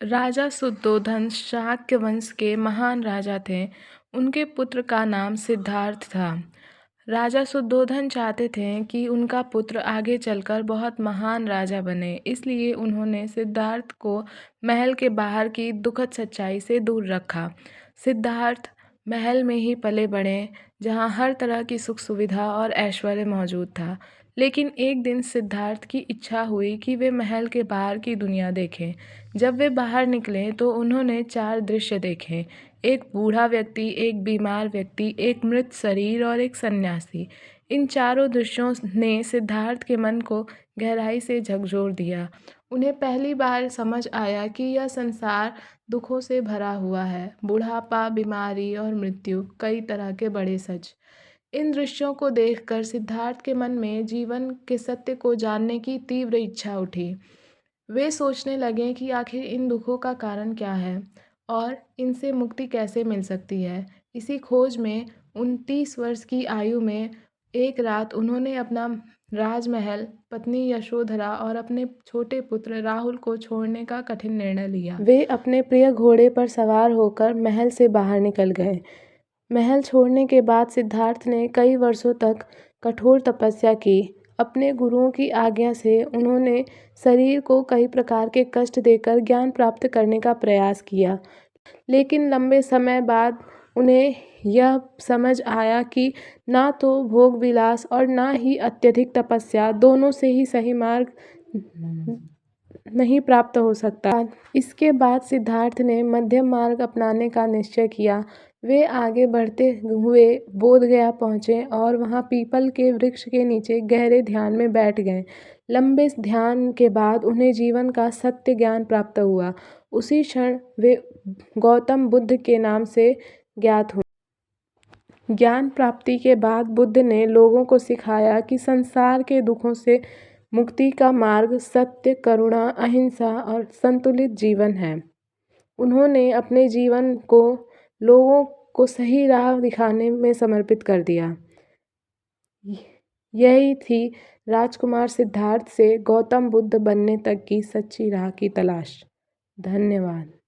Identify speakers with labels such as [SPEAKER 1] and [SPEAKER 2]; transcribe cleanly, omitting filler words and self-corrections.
[SPEAKER 1] राजा शुद्धोधन शाक्य वंश के महान राजा थे। उनके पुत्र का नाम सिद्धार्थ था। राजा शुद्धोधन चाहते थे कि उनका पुत्र आगे चलकर बहुत महान राजा बने, इसलिए उन्होंने सिद्धार्थ को महल के बाहर की दुखद सच्चाई से दूर रखा। सिद्धार्थ महल में ही पले बड़े, जहाँ हर तरह की सुख सुविधा और ऐश्वर्य मौजूद था। लेकिन एक दिन सिद्धार्थ की इच्छा हुई कि वे महल के बाहर की दुनिया देखें। जब वे बाहर निकले तो उन्होंने चार दृश्य देखे। एक बूढ़ा व्यक्ति, एक बीमार व्यक्ति, एक मृत शरीर और एक सन्यासी। इन चारों दृश्यों ने सिद्धार्थ के मन को गहराई से झकझोर दिया। उन्हें पहली बार समझ आया कि यह संसार दुखों से भरा हुआ है। बुढ़ापा, बीमारी और मृत्यु, कई तरह के बड़े सच। इन दृश्यों को देखकर सिद्धार्थ के मन में जीवन के सत्य को जानने की तीव्र इच्छा उठी। वे सोचने लगे कि आखिर इन दुखों का कारण क्या है और इनसे मुक्ति कैसे मिल सकती है। इसी खोज में 29 वर्ष की आयु में एक रात उन्होंने अपना राजमहल, पत्नी यशोधरा और अपने छोटे पुत्र राहुल को छोड़ने का कठिन निर्णय लिया। वे अपने प्रिय घोड़े पर सवार होकर महल से बाहर निकल गए। महल छोड़ने के बाद सिद्धार्थ ने कई वर्षों तक कठोर तपस्या की। अपने गुरुओं की आज्ञा से उन्होंने शरीर को कई प्रकार के कष्ट देकर ज्ञान प्राप्त करने का प्रयास किया। लेकिन लंबे समय बाद उन्हें यह समझ आया कि ना तो भोग विलास और ना ही अत्यधिक तपस्या, दोनों से ही सही मार्ग नहीं प्राप्त हो सकता। इसके बाद सिद्धार्थ ने मध्यम मार्ग अपनाने का निश्चय किया। वे आगे बढ़ते हुए बोधगया पहुँचे और वहाँ पीपल के वृक्ष के नीचे गहरे ध्यान में बैठ गए। लंबे ध्यान के बाद उन्हें जीवन का सत्य ज्ञान प्राप्त हुआ। उसी क्षण वे गौतम बुद्ध के नाम से ज्ञात हुए। ज्ञान प्राप्ति के बाद बुद्ध ने लोगों को सिखाया कि संसार के दुखों से मुक्ति का मार्ग सत्य, करुणा, अहिंसा और संतुलित जीवन है। उन्होंने अपने जीवन को लोगों को सही राह दिखाने में समर्पित कर दिया। यही थी राजकुमार सिद्धार्थ से गौतम बुद्ध बनने तक की सच्ची राह की तलाश। धन्यवाद।